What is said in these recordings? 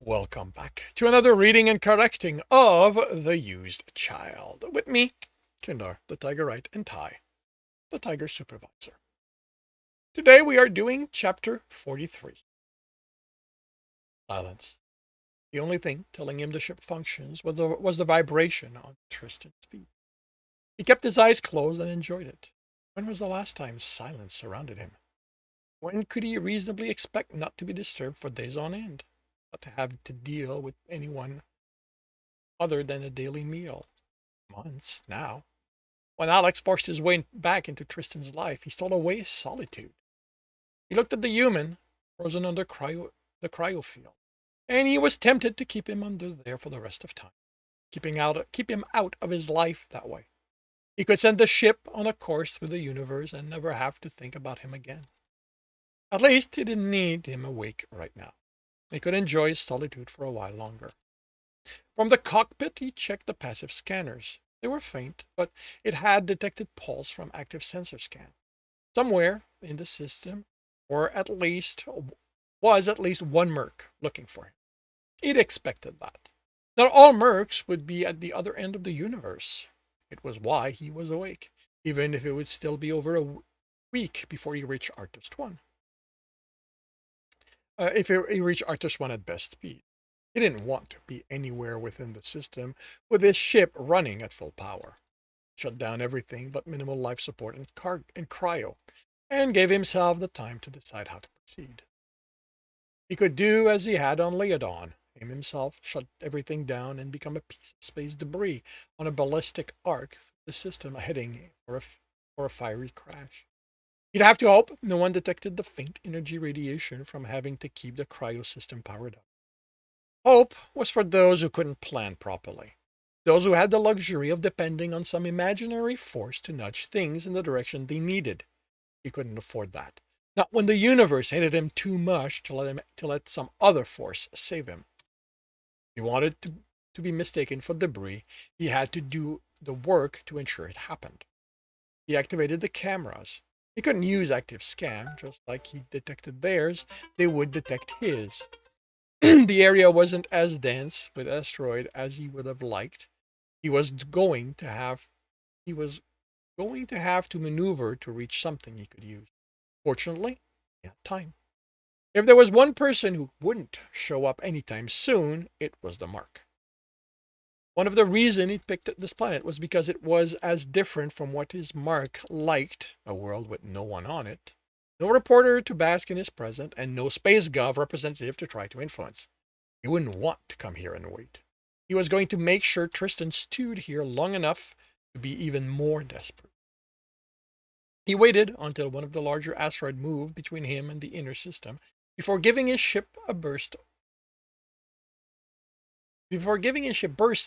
Welcome back to another reading and correcting of The Used Child. With me, Kindar, the Tigerite, and Ty, the Tiger Supervisor. Today we are doing Chapter 43. Silence. The only thing telling him the ship functions was the vibration on Tristan's feet. He kept his eyes closed and enjoyed it. When was the last time silence surrounded him? When could he reasonably expect not to be disturbed for days on end? Not to have to deal with anyone other than a daily meal? Months now. When Alex forced his way back into Tristan's life, he stole away his solitude. He looked at the human, frozen under the cryofield, and he was tempted to keep him under there for the rest of time, keep him out of his life that way. He could send the ship on a course through the universe and never have to think about him again. At least he didn't need him awake right now. He could enjoy his solitude for a while longer. From the cockpit, he checked the passive scanners. They were faint, but it had detected pulse from active sensor scans. Somewhere in the system, or at least one merc looking for him. He'd expected that. Not all mercs would be at the other end of the universe. It was why he was awake, even if it would still be over a week before he reached Arctus 1. If he reached Arctus 1 at best speed. He didn't want to be anywhere within the system with his ship running at full power. Shut down everything but minimal life support and cryo, and gave himself the time to decide how to proceed. He could do as he had on Leodon, aim himself, shut everything down, and become a piece of space debris on a ballistic arc through the system, heading for a fiery crash. He'd have to hope no one detected the faint energy radiation from having to keep the cryo system powered up. Hope was for those who couldn't plan properly. Those who had the luxury of depending on some imaginary force to nudge things in the direction they needed. He couldn't afford that. Not when the universe hated him too much to let some other force save him. He wanted to be mistaken for debris. He had to do the work to ensure it happened. He activated the cameras. He couldn't use active scan, just like he detected theirs, they would detect his. The area wasn't as dense with asteroid as he would have liked. He was going to have to maneuver to reach something he could use. Fortunately, he had time. If there was one person who wouldn't show up anytime soon, it was the Mark. One of the reasons he picked this planet was because it was as different from what his Mark liked, a world with no one on it, no reporter to bask in his presence, and no Space Gov representative to try to influence. He wouldn't want to come here and wait. He was going to make sure Tristan stewed here long enough to be even more desperate. He waited until one of the larger asteroids moved between him and the inner system before giving his ship bursts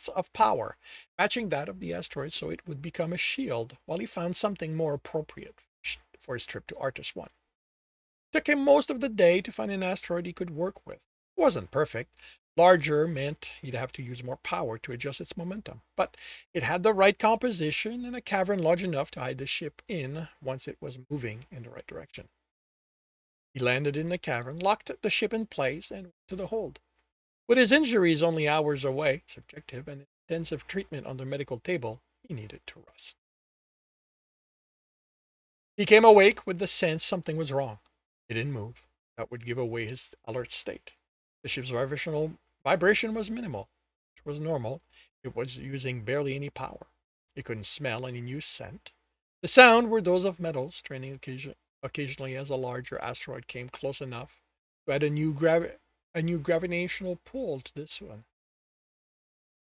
of power, matching that of the asteroid so it would become a shield, while he found something more appropriate for his trip to Arctus 1. It took him most of the day to find an asteroid he could work with. It wasn't perfect. Larger meant he'd have to use more power to adjust its momentum, but it had the right composition and a cavern large enough to hide the ship in once it was moving in the right direction. He landed in the cavern, locked the ship in place, and went to the hold. With his injuries only hours away, subjective, and intensive treatment on the medical table, he needed to rest. He came awake with the sense something was wrong. He didn't move. That would give away his alert state. The ship's vibration was minimal, which was normal. It was using barely any power. He couldn't smell any new scent. The sound were those of metals straining occasionally as a larger asteroid came close enough to add a new gravitational pull to this one.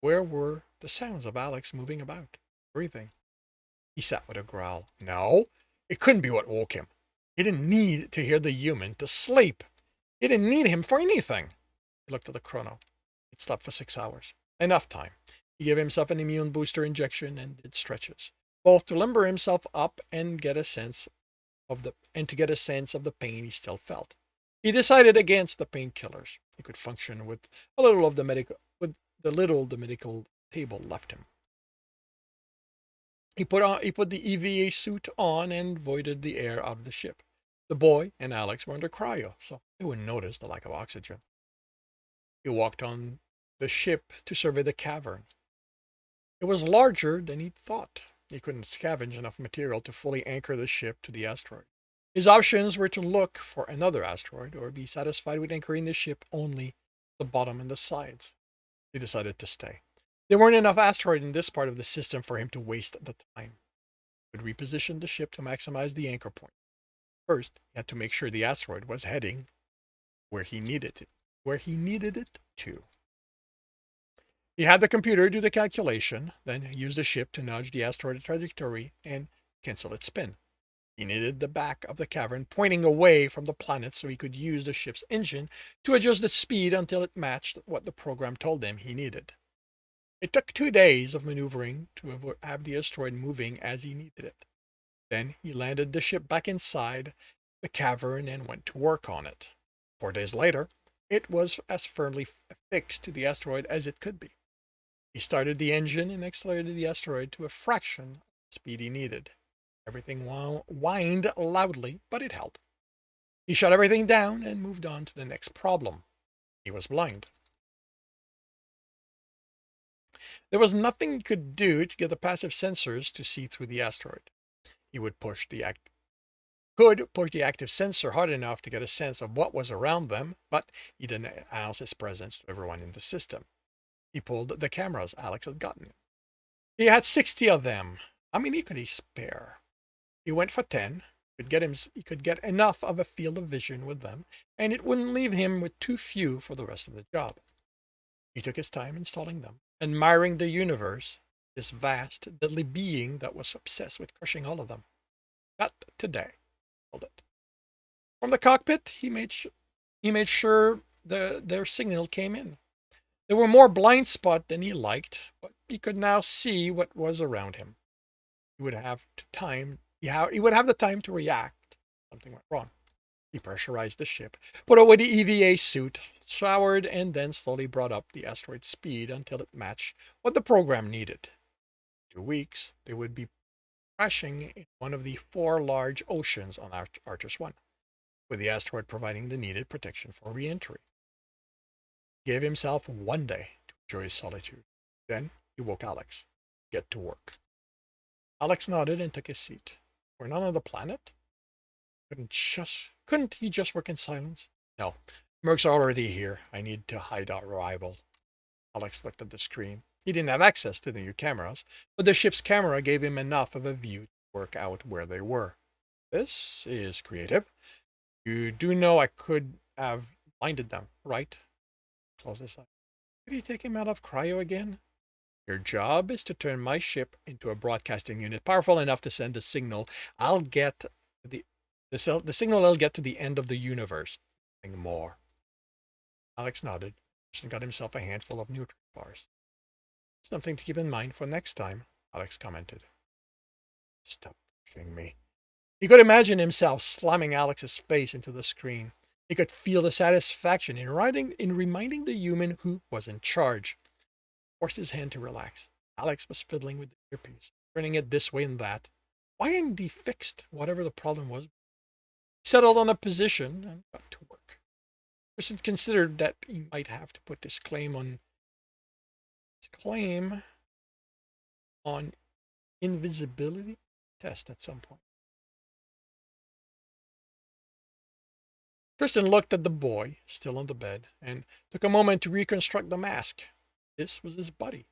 Where were the sounds of Alex moving about, breathing? He sat with a growl. No, it couldn't be what woke him. He didn't need to hear the human to sleep. He didn't need him for anything. He looked at the chrono. He'd slept for 6 hours. Enough time. He gave himself an immune booster injection and did stretches, both to limber himself up and get a sense of the pain he still felt. He decided against the painkillers. He could function with the little the medical table left him. He put the EVA suit on and voided the air out of the ship. The boy and Alex were under cryo, so they wouldn't notice the lack of oxygen. He walked on the ship to survey the cavern. It was larger than he'd thought. He couldn't scavenge enough material to fully anchor the ship to the asteroid. His options were to look for another asteroid or be satisfied with anchoring the ship only the bottom and the sides. He decided to stay. There weren't enough asteroids in this part of the system for him to waste the time. He would reposition the ship to maximize the anchor point. First, he had to make sure the asteroid was heading where he needed it to. He had the computer do the calculation, then use the ship to nudge the asteroid trajectory and cancel its spin. He needed the back of the cavern pointing away from the planet so he could use the ship's engine to adjust the speed until it matched what the program told him he needed. It took 2 days of maneuvering to have the asteroid moving as he needed it. Then he landed the ship back inside the cavern and went to work on it. 4 days later, it was as firmly affixed to the asteroid as it could be. He started the engine and accelerated the asteroid to a fraction of the speed he needed. Everything whined loudly, but it held. He shut everything down and moved on to the next problem. He was blind. There was nothing he could do to get the passive sensors to see through the asteroid. He would could push the active sensor hard enough to get a sense of what was around them, but he didn't announce his presence to everyone in the system. He pulled the cameras Alex had gotten. He had 60 of them. How many could he spare? He went for 10. He could get enough of a field of vision with them, and it wouldn't leave him with too few for the rest of the job. He took his time installing them, admiring the universe, this vast, deadly being that was obsessed with crushing all of them. Not today, called it. From the cockpit, he made sure their signal came in. There were more blind spots than he liked, but he could now see what was around him. He would have the time to react if something went wrong. He pressurized the ship, put away the EVA suit, showered, and then slowly brought up the asteroid's speed until it matched what the program needed. In 2 weeks, they would be crashing in one of the 4 large oceans on Arcturus 1, with the asteroid providing the needed protection for re-entry. He gave himself 1 day to enjoy his solitude. Then he woke Alex. Get to work. Alex nodded and took his seat. We're not on the planet? Couldn't he just work in silence? No. Mercs are already here. I need to hide our arrival. Alex looked at the screen. He didn't have access to the new cameras, but the ship's camera gave him enough of a view to work out where they were. This is creative. You do know I could have blinded them, right? Close this up. Did he take him out of cryo again? Your job is to turn my ship into a broadcasting unit powerful enough to send the signal I'll get the signal I'll get to the end of the universe. Nothing more. Alex nodded and got himself a handful of neutron bars. Something to keep in mind for next time, Alex commented. Stop pushing me. He could imagine himself slamming Alex's face into the screen. He could feel the satisfaction in reminding the human who was in charge. Forced his hand to relax. Alex was fiddling with the earpiece, turning it this way and that. Why hadn't he fixed whatever the problem was? He settled on a position and got to work. Tristan considered that he might have to put his claim on invisibility test at some point. Tristan looked at the boy, still on the bed, and took a moment to reconstruct the mask. This was his buddy.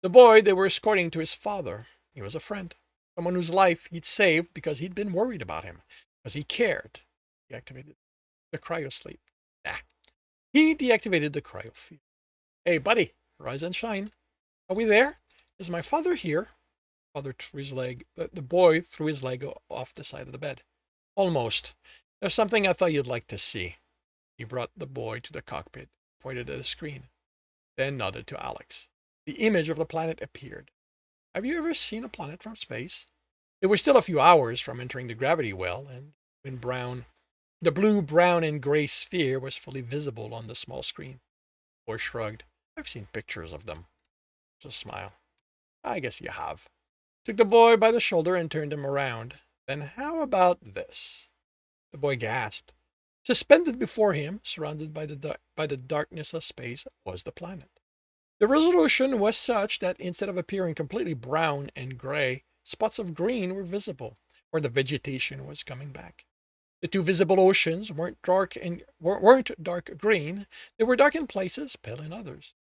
The boy they were escorting to his father. He was a friend. Someone whose life he'd saved because he'd been worried about him. Because he cared. He activated the cryo sleep. He deactivated the cryo field. Hey, buddy, rise and shine. Are we there? Is my father here? Father threw his leg. The boy threw his leg off the side of the bed. Almost. There's something I thought you'd like to see. He brought the boy to the cockpit, pointed at the screen, then nodded to Alex. The image of the planet appeared. Have you ever seen a planet from space? They were still a few hours from entering the gravity well, and the blue, brown, and gray sphere was fully visible on the small screen. The boy shrugged. I've seen pictures of them. Just a smile. I guess you have. Took the boy by the shoulder and turned him around. Then how about this? The boy gasped. Suspended before him, surrounded by the darkness of space, was the planet. The resolution was such that instead of appearing completely brown and gray, spots of green were visible, where the vegetation was coming back. The two visible oceans weren't dark green. They were dark in places, pale in others,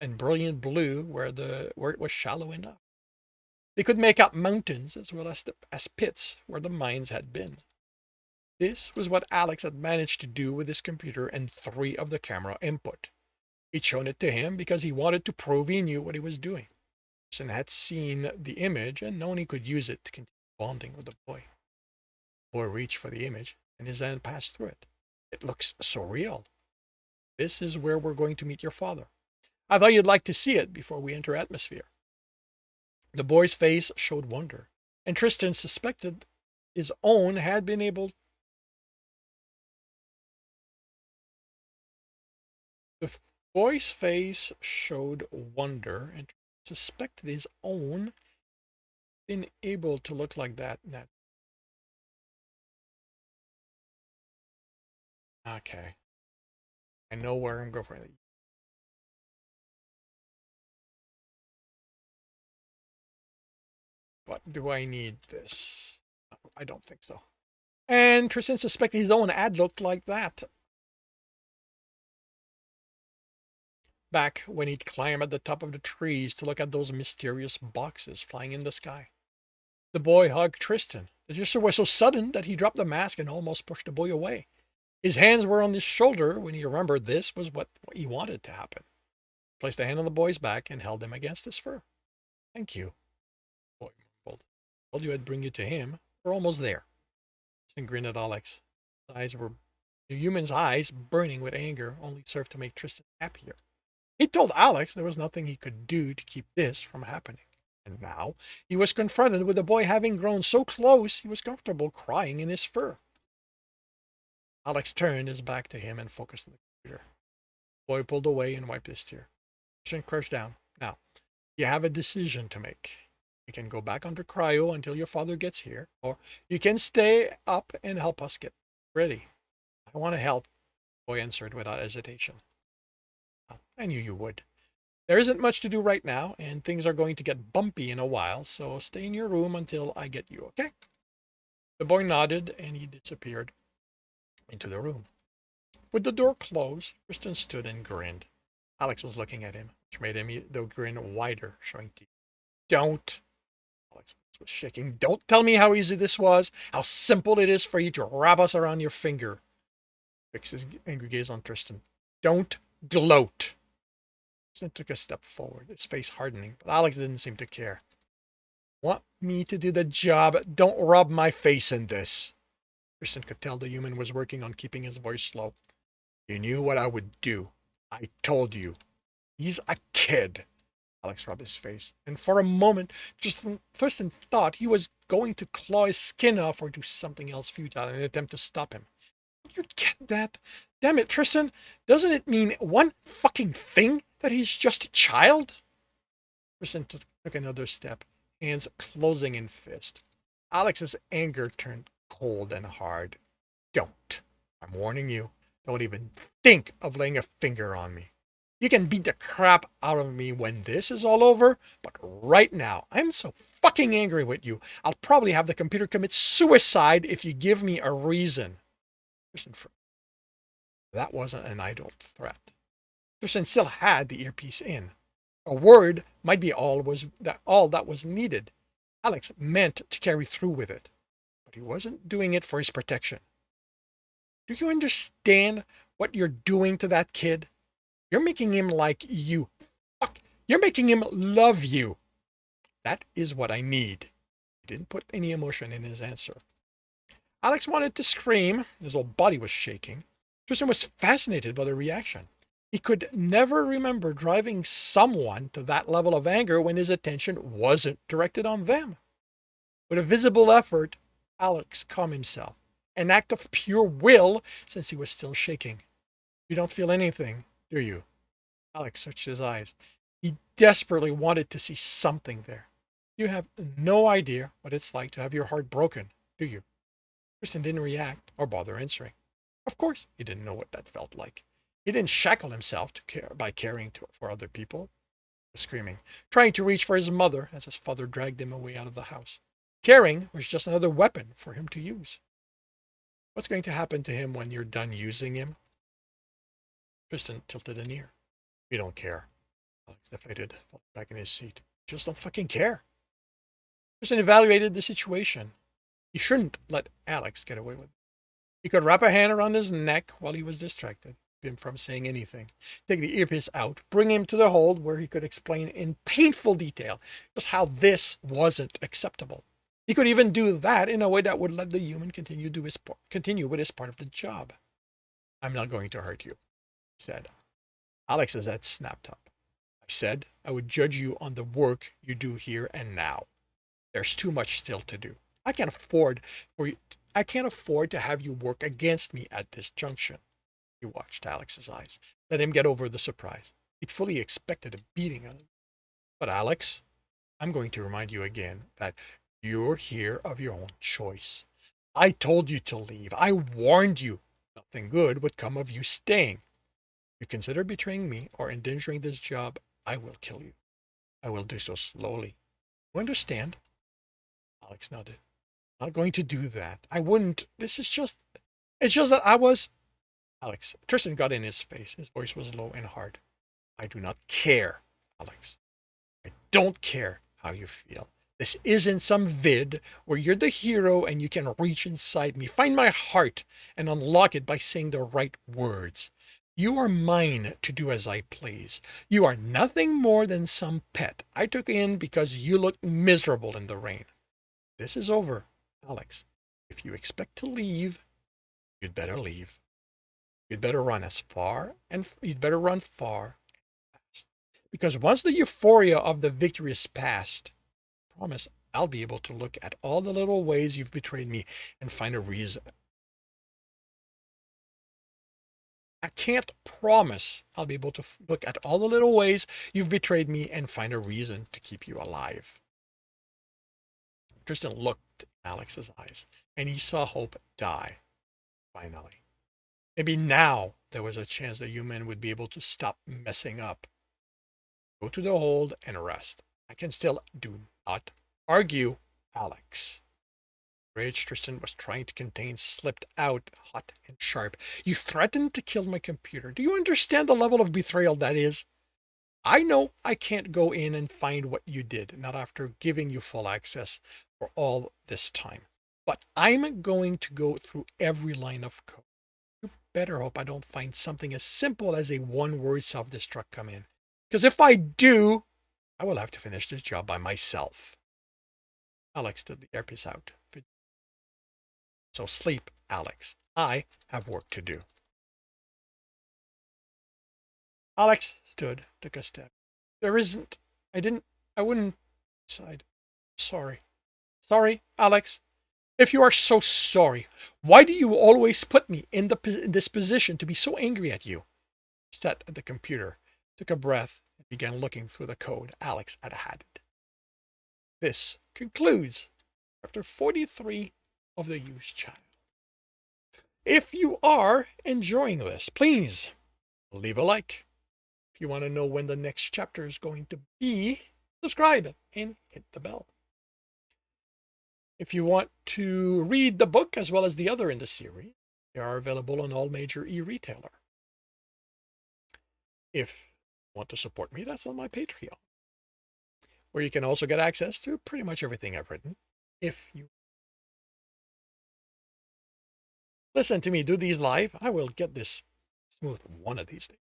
and brilliant blue where it was shallow enough. They could make out mountains as well as pits where the mines had been. This was what Alex had managed to do with his computer and 3 of the camera input. He'd shown it to him because he wanted to prove he knew what he was doing. Tristan had seen the image and known he could use it to continue bonding with the boy. The boy reached for the image and his hand passed through it. It looks so real. This is where we're going to meet your father. I thought you'd like to see it before we enter atmosphere. The boy's face showed wonder, and Tristan suspected his own had been able. The boy's face showed wonder, and suspected his own been able to look like that. Okay, I know where I'm going for it. But do I need this? I don't think so. And Tristan suspected his own ad looked like that. Back when he'd climb at the top of the trees to look at those mysterious boxes flying in the sky. The boy hugged Tristan. The gesture was so sudden that he dropped the mask and almost pushed the boy away. His hands were on his shoulder when he remembered this was what he wanted to happen. He placed a hand on the boy's back and held him against his fur. Thank you, the boy mumbled. I told you I'd bring you to him. We're almost there. Tristan grinned at Alex. The human's eyes, burning with anger, only served to make Tristan happier. He told Alex there was nothing he could do to keep this from happening. And now he was confronted with the boy having grown so close he was comfortable crying in his fur. Alex turned his back to him and focused on the computer. The boy pulled away and wiped his tear. Tristan crouched down. Now, you have a decision to make. You can go back under cryo until your father gets here, or you can stay up and help us get ready. I want to help, the boy answered without hesitation. I knew you would. There isn't much to do right now, and things are going to get bumpy in a while, so stay in your room until I get you, okay? The boy nodded, and he disappeared into the room. With the door closed, Tristan stood and grinned. Alex was looking at him, which made the grin wider, showing teeth. Don't! Alex was shaking. Don't tell me how easy this was, how simple it is for you to wrap us around your finger. Fixed his angry gaze on Tristan. Don't gloat. Tristan took a step forward, his face hardening, but Alex didn't seem to care. Want me to do the job? Don't rub my face in this. Tristan could tell the human was working on keeping his voice low. You knew what I would do. I told you. He's a kid. Alex rubbed his face, and for a moment, Tristan thought he was going to claw his skin off or do something else futile in an attempt to stop him. Don't you get that? Damn it, Tristan. Doesn't it mean one fucking thing that he's just a child? Tristan took another step, hands closing in fist. Alex's anger turned cold and hard. Don't. I'm warning you. Don't even think of laying a finger on me. You can beat the crap out of me when this is all over, but right now, I'm so fucking angry with you. I'll probably have the computer commit suicide if you give me a reason. That wasn't an idle threat. Tristan still had the earpiece in. A word might be all that was needed. Alex meant to carry through with it, but he wasn't doing it for his protection. Do you understand what you're doing to that kid? You're making him like you. Fuck. You're making him love you. That is what I need. He didn't put any emotion in his answer. Alex wanted to scream. His whole body was shaking. Tristan was fascinated by the reaction. He could never remember driving someone to that level of anger when his attention wasn't directed on them. With a visible effort, Alex calmed himself, an act of pure will since he was still shaking. You don't feel anything, do you? Alex searched his eyes. He desperately wanted to see something there. You have no idea what it's like to have your heart broken, do you? Tristan didn't react or bother answering. Of course, he didn't know what that felt like. He didn't shackle himself by caring for other people. He was screaming, trying to reach for his mother as his father dragged him away out of the house. Caring was just another weapon for him to use. What's going to happen to him when you're done using him? Tristan tilted an ear. We don't care. Alex deflated, fell back in his seat. Just don't fucking care. Tristan evaluated the situation. He shouldn't let Alex get away with it. He could wrap a hand around his neck while he was distracted, keep him from saying anything, take the earpiece out, bring him to the hold where he could explain in painful detail just how this wasn't acceptable. He could even do that in a way that would let the human continue with his part of the job. I'm not going to hurt you, he said. Alex's head snapped up. I said I would judge you on the work you do here and now. There's too much still to do. I can't afford to have you work against me at this junction. He watched Alex's eyes. Let him get over the surprise. He'd fully expected a beating on him. But Alex, I'm going to remind you again that you're here of your own choice. I told you to leave. I warned you. Nothing good would come of you staying. If you consider betraying me or endangering this job, I will kill you. I will do so slowly. You understand? Alex nodded. I'm not going to do that. I wouldn't. It's just that I was. Alex. Tristan got in his face. His voice was low and hard. I do not care, Alex. I don't care how you feel. This isn't some vid where you're the hero and you can reach inside me, find my heart, and unlock it by saying the right words. You are mine to do as I please. You are nothing more than some pet I took in because you looked miserable in the rain. This is over, Alex. If you expect to leave, you'd better leave. You'd better run far and fast. Because once the euphoria of the victory is past, I promise I'll be able to look at all the little ways you've betrayed me and find a reason. I can't promise I'll be able to look at all the little ways you've betrayed me and find a reason to keep you alive. Tristan looked in Alex's eyes, and he saw hope die, finally. Maybe now there was a chance that human would be able to stop messing up. Go to the hold and rest. I can still do not argue, Alex. The rage Tristan was trying to contain slipped out hot and sharp. You threatened to kill my computer. Do you understand the level of betrayal that is? I know I can't go in and find what you did, not after giving you full access for all this time. But I'm going to go through every line of code. You better hope I don't find something as simple as a one-word self-destruct come in. Because if I do, I will have to finish this job by myself. Alex took the earpiece out. So sleep, Alex. I have work to do. Alex stood, took a step. There isn't. I wouldn't. Sighed. Sorry. Sorry, Alex. If you are so sorry, why do you always put me in this position to be so angry at you? He sat at the computer, took a breath, and began looking through the code Alex had added. This concludes chapter 43 of The Used Child. If you are enjoying this, please leave a like. If you want to know when the next chapter is going to be, subscribe and hit the bell. If you want to read the book as well as the other in the series, they are available on all major e-retailer. If you want to support me, that's on my Patreon, where you can also get access to pretty much everything I've written. If you listen to me do these live, I will get this smooth one of these days.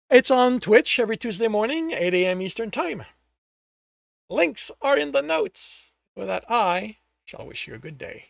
It's on Twitch every Tuesday morning, 8 a.m. Eastern Time. Links are in the notes. With that, I shall wish you a good day.